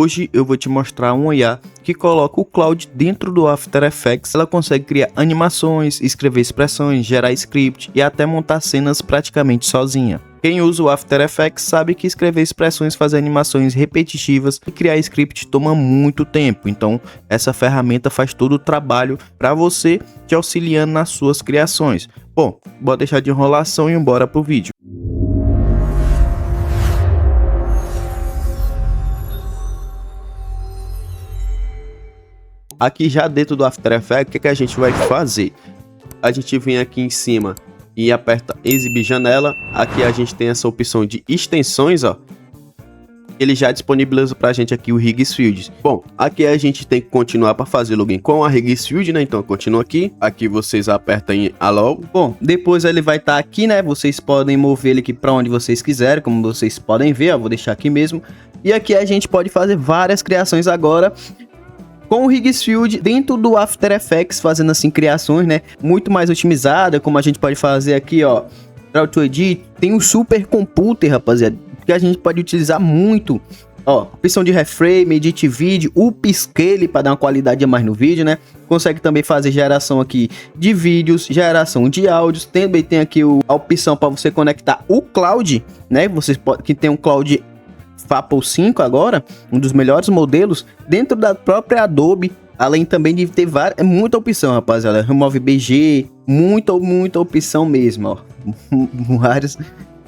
Hoje eu vou te mostrar uma IA que coloca o Claude dentro do After Effects. Ela consegue criar animações, escrever expressões, gerar script e até montar cenas praticamente sozinha. Quem usa o After Effects sabe que escrever expressões, fazer animações repetitivas e criar script toma muito tempo. Então essa ferramenta faz todo o trabalho para você, te auxiliando nas suas criações. Bom, bora deixar de enrolação e embora pro vídeo. Aqui já dentro do After Effects, o que a gente vai fazer? A gente vem aqui em cima e aperta exibir janela. Aqui a gente tem essa opção de extensões, ó. Ele já disponibiliza pra gente aqui o Higgsfield. Bom, aqui a gente tem que continuar para fazer login com a Higgsfield, né? Então continua aqui. Aqui vocês apertam em Allow. Bom, depois ele vai estar aqui, né? Vocês podem mover ele aqui para onde vocês quiserem, como vocês podem ver, ó. Vou deixar aqui mesmo. E aqui a gente pode fazer várias criações agora com o Higgsfield dentro do After Effects, fazendo assim criações, né, muito mais otimizada, como a gente pode fazer aqui, ó, Draw to Edit. Tem um super computer, rapaziada, que a gente pode utilizar muito, ó, opção de reframe, edit vídeo, upscale para dar uma qualidade a mais no vídeo, né, consegue também fazer geração aqui de vídeos, geração de áudios, também tem aqui a opção para você conectar o Claude, né, vocês podem, que tem um Claude Fapple 5 agora, um dos melhores modelos dentro da própria Adobe, além também de ter muita opção, rapaziada, Remove BG, muita opção mesmo, ó, vários,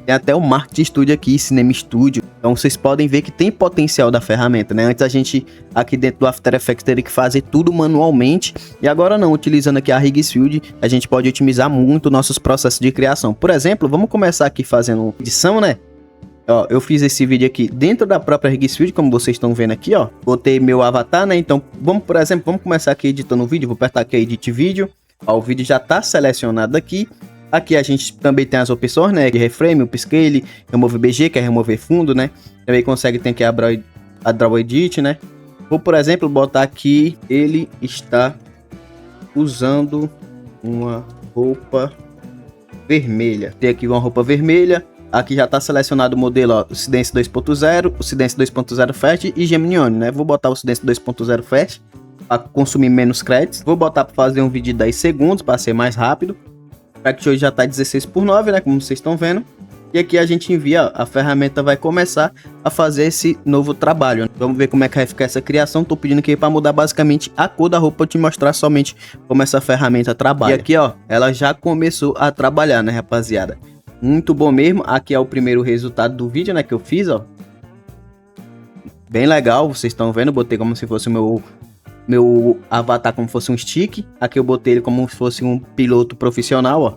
tem até o Marketing Studio aqui, Cinema Studio, então vocês podem ver que tem potencial da ferramenta, né, antes a gente aqui dentro do After Effects teria que fazer tudo manualmente, e agora não, utilizando aqui a Higgsfield, a gente pode otimizar muito nossos processos de criação. Por exemplo, vamos começar aqui fazendo edição, né. Ó, eu fiz esse vídeo aqui dentro da própria Higgsfield, como vocês estão vendo aqui, ó. Botei meu avatar, né? Então, por exemplo, vamos começar aqui editando o vídeo. Vou apertar aqui Edit Vídeo. Ó, o vídeo já tá selecionado aqui. Aqui a gente também tem as opções, né? De reframe, upscale, remove BG, que é remover fundo, né? Também consegue, tem aqui a Draw Edit, né? Vou, por exemplo, botar aqui, ele está usando uma roupa vermelha. Tem aqui uma roupa vermelha. Aqui já está selecionado o modelo, ó, Ocidência 2.0, Ocidência 2.0 Fast e Gemini One, né? Vou botar o Ocidência 2.0 Fast para consumir menos créditos. Vou botar para fazer um vídeo de 10 segundos para ser mais rápido. O Pact hoje já está 16:9, né? Como vocês estão vendo. E aqui a gente envia, ó, a ferramenta vai começar a fazer esse novo trabalho. Vamos ver como é que vai ficar essa criação. Tô pedindo aqui para mudar basicamente a cor da roupa, te mostrar somente como essa ferramenta trabalha. E aqui, ó, ela já começou a trabalhar, né, rapaziada? Muito bom mesmo. Aqui é o primeiro resultado do vídeo, né, que eu fiz, ó. Bem legal, vocês estão vendo, botei como se fosse o meu avatar, como se fosse um stick. Aqui eu botei ele como se fosse um piloto profissional, ó.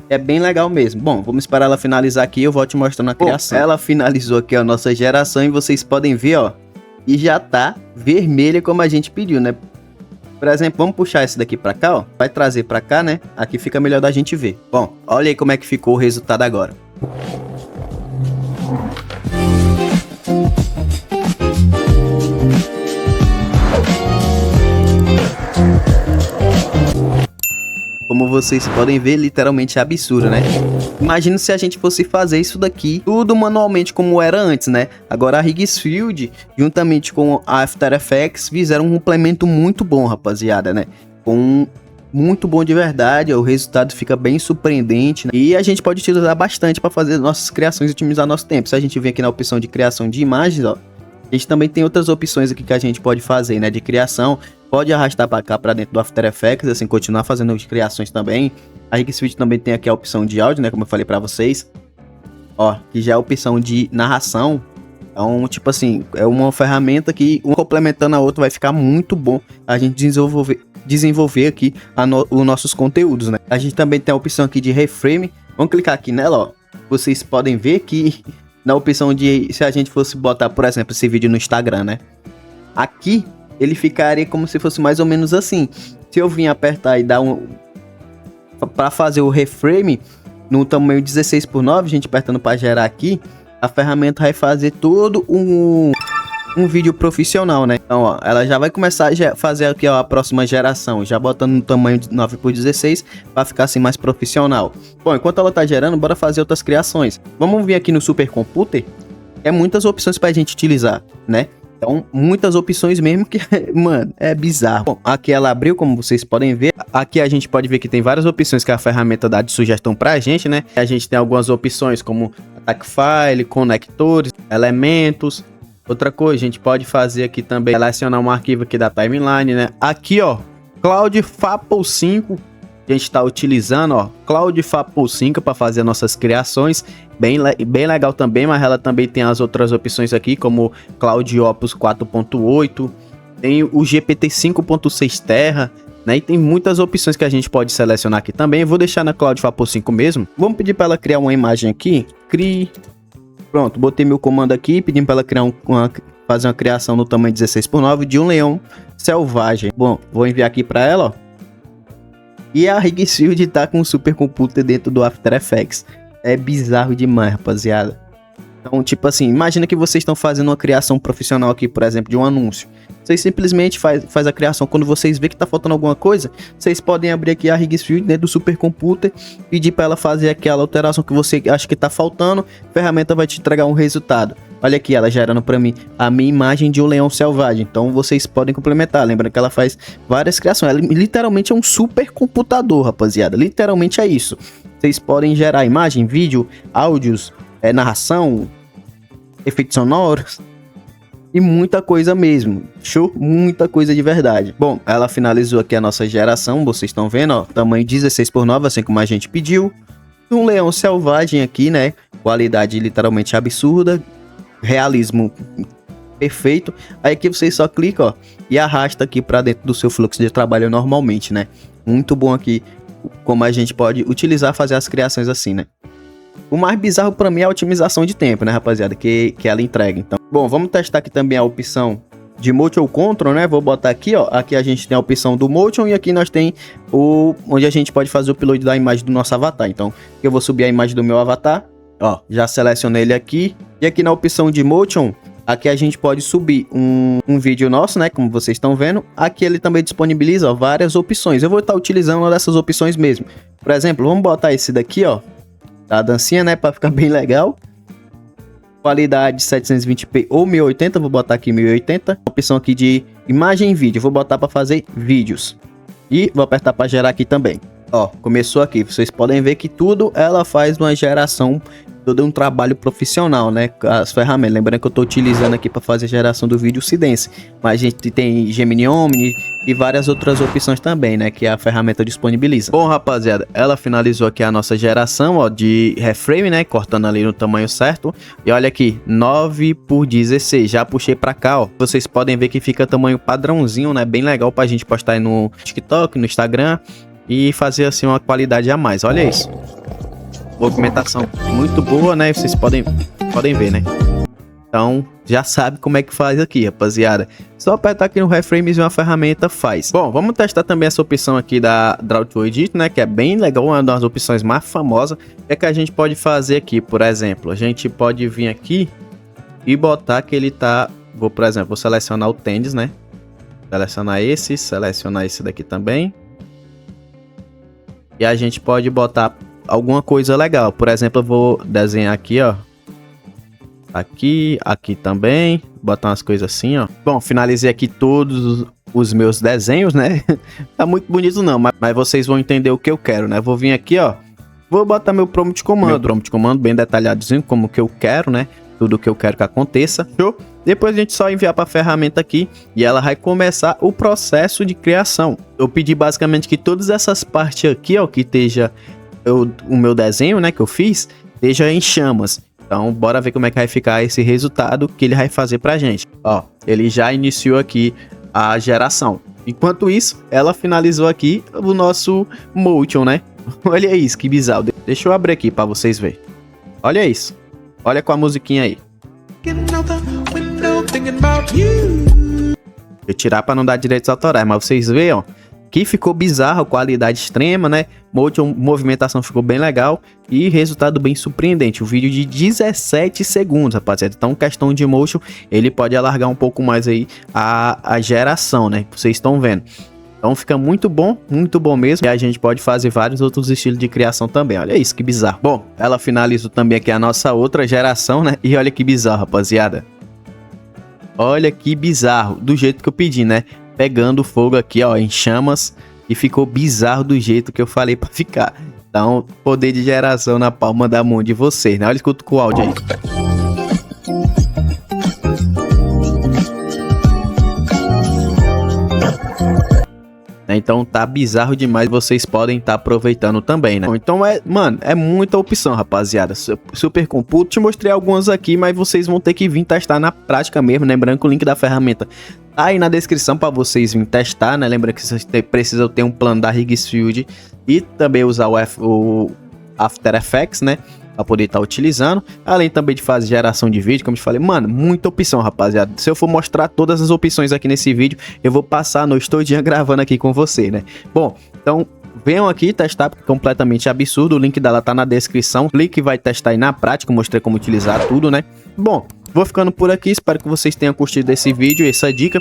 É bem legal mesmo. Bom, vamos esperar ela finalizar aqui e eu vou te mostrando a criação. Ela finalizou aqui a nossa geração e vocês podem ver, ó, e já tá vermelha como a gente pediu, né? Por exemplo, vamos puxar esse daqui pra cá, ó. Vai trazer pra cá, né? Aqui fica melhor da gente ver. Bom, olha aí como é que ficou o resultado agora. Como vocês podem ver, literalmente é absurdo, né? Imagina se a gente fosse fazer isso daqui tudo manualmente como era antes, né? Agora a Higgsfield, juntamente com a After Effects, fizeram um complemento muito bom, rapaziada, né? Muito bom de verdade, o resultado fica bem surpreendente, né? E a gente pode utilizar bastante para fazer nossas criações e otimizar nosso tempo. Se a gente vir aqui na opção de criação de imagens, ó, a gente também tem outras opções aqui que a gente pode fazer, né, de criação. Pode arrastar para cá, para dentro do After Effects, assim, continuar fazendo as criações também. A Higgsfield também tem aqui a opção de áudio, né, como eu falei para vocês. Ó, que já é a opção de narração. Então, tipo assim, é uma ferramenta que, um complementando a outra, vai ficar muito bom a gente desenvolver aqui os nossos conteúdos, né. A gente também tem a opção aqui de reframe. Vamos clicar aqui nela, ó. Vocês podem ver que na opção de, se a gente fosse botar, por exemplo, esse vídeo no Instagram, né. Aqui ele ficaria como se fosse mais ou menos assim. Se eu vim apertar e dar para fazer o reframe no tamanho 16:9, a gente apertando para gerar aqui, a ferramenta vai fazer todo um vídeo profissional, né? Então, ó, ela já vai começar a fazer aqui, ó, a próxima geração, já botando no tamanho de 9:16 para ficar assim mais profissional. Bom, enquanto ela tá gerando, bora fazer outras criações. Vamos vir aqui no Super Computer, é muitas opções para a gente utilizar, né? Então, muitas opções mesmo que, mano, é bizarro. Bom, aqui ela abriu, como vocês podem ver. Aqui a gente pode ver que tem várias opções que a ferramenta dá de sugestão pra gente, né? A gente tem algumas opções como Attack File, conectores, elementos. Outra coisa, a gente pode fazer aqui também, selecionar um arquivo aqui da timeline, né? Aqui, ó, Cloud Fapple 5. A gente está utilizando, ó, Cloud Fapple 5 para fazer nossas criações, bem legal também, mas ela também tem as outras opções aqui, como Cloud Opus 4.8, tem o GPT 5.6 Terra, né, e tem muitas opções que a gente pode selecionar aqui também. Eu vou deixar na Cloud Fapple 5 mesmo. Vamos pedir para ela criar uma imagem aqui, pronto, botei meu comando aqui, pedindo para ela criar fazer uma criação no tamanho 16:9 de um leão selvagem. Bom, vou enviar aqui para ela, ó. E a Higgsfield tá com um supercomputer dentro do After Effects. É bizarro demais, rapaziada. Então, tipo assim, imagina que vocês estão fazendo uma criação profissional aqui, por exemplo, de um anúncio. Vocês simplesmente faz a criação. Quando vocês vê que tá faltando alguma coisa, vocês podem abrir aqui a Higgsfield dentro do supercomputer, pedir para ela fazer aquela alteração que você acha que tá faltando. A ferramenta vai te entregar um resultado. Olha aqui, ela gerando para mim a minha imagem de um leão selvagem. Então vocês podem complementar. Lembra que ela faz várias criações. Ela literalmente é um supercomputador, rapaziada. Literalmente é isso. Vocês podem gerar imagem, vídeo, áudios, narração, efeitos sonoros e muita coisa mesmo. Show? Muita coisa de verdade. Bom, ela finalizou aqui a nossa geração. Vocês estão vendo, ó, tamanho 16:9, assim como a gente pediu. Um leão selvagem aqui, né? Qualidade literalmente absurda. Realismo perfeito. Aí aqui vocês só clicam, ó, e arrasta aqui para dentro do seu fluxo de trabalho normalmente, né? Muito bom aqui como a gente pode utilizar, fazer as criações assim, né? O mais bizarro para mim é a otimização de tempo, né, rapaziada, que ela entrega. Então, bom, vamos testar aqui também a opção de Motion Control, né? Vou botar aqui, ó. Aqui a gente tem a opção do Motion e aqui nós tem onde a gente pode fazer o upload da imagem do nosso avatar. Então, eu vou subir a imagem do meu avatar. Ó, já selecionei ele aqui. E aqui na opção de Motion, aqui a gente pode subir um vídeo nosso, né? Como vocês estão vendo. Aqui ele também disponibiliza, ó, várias opções. Eu vou estar utilizando uma dessas opções mesmo. Por exemplo, vamos botar esse daqui, ó. A dancinha, né? Para ficar bem legal. Qualidade 720p ou 1080. Vou botar aqui 1080. Opção aqui de imagem e vídeo. Vou botar para fazer vídeos. E vou apertar para gerar aqui também. Ó, começou aqui. Vocês podem ver que tudo ela faz uma geração, todo um trabalho profissional, né? As ferramentas. Lembrando que eu tô utilizando aqui para fazer a geração do vídeo Sidence. Mas a gente tem Gemini Omni e várias outras opções também, né? Que a ferramenta disponibiliza. Bom, rapaziada, ela finalizou aqui a nossa geração, ó, de reframe, né? Cortando ali no tamanho certo. E olha aqui, 9:16. Já puxei para cá, ó. Vocês podem ver que fica tamanho padrãozinho, né? Bem legal pra gente postar aí no TikTok, no Instagram. E fazer assim uma qualidade a mais. Olha isso. Movimentação muito boa, né? Vocês podem ver, né? Então, já sabe como é que faz aqui, rapaziada. Só apertar aqui no Reframes e uma ferramenta faz. Bom, vamos testar também essa opção aqui da Draw to Edit, né? Que é bem legal, uma das opções mais famosas. O que a gente pode fazer aqui, por exemplo? A gente pode vir aqui e botar que ele tá... por exemplo, vou selecionar o tênis, né? Selecionar esse daqui também. E a gente pode botar alguma coisa legal. Por exemplo, eu vou desenhar aqui, ó. Aqui também. Botar umas coisas assim, ó. Bom, finalizei aqui todos os meus desenhos, né? Tá muito bonito não, mas vocês vão entender o que eu quero, né? Vou vir aqui, ó. Vou botar meu prompt de comando. Meu prompt de comando bem detalhadinho, como que eu quero, né? Tudo o que eu quero que aconteça. Show? Depois a gente só enviar para a ferramenta aqui e ela vai começar o processo de criação. Eu pedi basicamente que todas essas partes aqui, ó, que esteja o meu desenho, né, que eu fiz, esteja em chamas. Então, bora ver como é que vai ficar esse resultado que ele vai fazer pra gente. Ó, ele já iniciou aqui a geração. Enquanto isso, ela finalizou aqui o nosso Motion, né? Olha isso, que bizarro. Deixa eu abrir aqui para vocês verem. Olha isso. Olha com a musiquinha aí. Eu tirar para não dar direitos autorais, mas vocês veem, ó, que ficou bizarro, qualidade extrema, né? Movimentação ficou bem legal e resultado bem surpreendente. O vídeo de 17 segundos, rapaziada. Então, questão de motion, ele pode alargar um pouco mais aí a geração, né? Vocês estão vendo. Então fica muito bom mesmo. E a gente pode fazer vários outros estilos de criação também. Olha isso, que bizarro. Bom, ela finalizou também aqui a nossa outra geração, né? E olha que bizarro, rapaziada. Olha que bizarro, do jeito que eu pedi, né? Pegando fogo aqui, ó, em chamas. E ficou bizarro do jeito que eu falei pra ficar. Então, poder de geração na palma da mão de vocês, né? Olha, escuta com o áudio aí. Então tá bizarro demais, vocês podem estar aproveitando também, né? Então mano, é muita opção, rapaziada. Super computo, te mostrei algumas aqui, mas vocês vão ter que vir testar na prática mesmo, lembrando que o link da ferramenta tá aí na descrição para vocês virem testar, né? Lembrando que vocês precisam ter um plano da Higgsfield e também usar o After Effects, né? Pra poder estar utilizando, além também de fazer geração de vídeo, como eu te falei, mano, muita opção, rapaziada. Se eu for mostrar todas as opções aqui nesse vídeo, eu vou passar a noite todinha gravando aqui com você, né? Bom, então venham aqui testar, porque é completamente absurdo, o link dela tá na descrição, o link vai testar aí na prática, eu mostrei como utilizar tudo, né? Bom, vou ficando por aqui, espero que vocês tenham curtido esse vídeo e essa dica.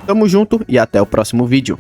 Tamo junto e até o próximo vídeo.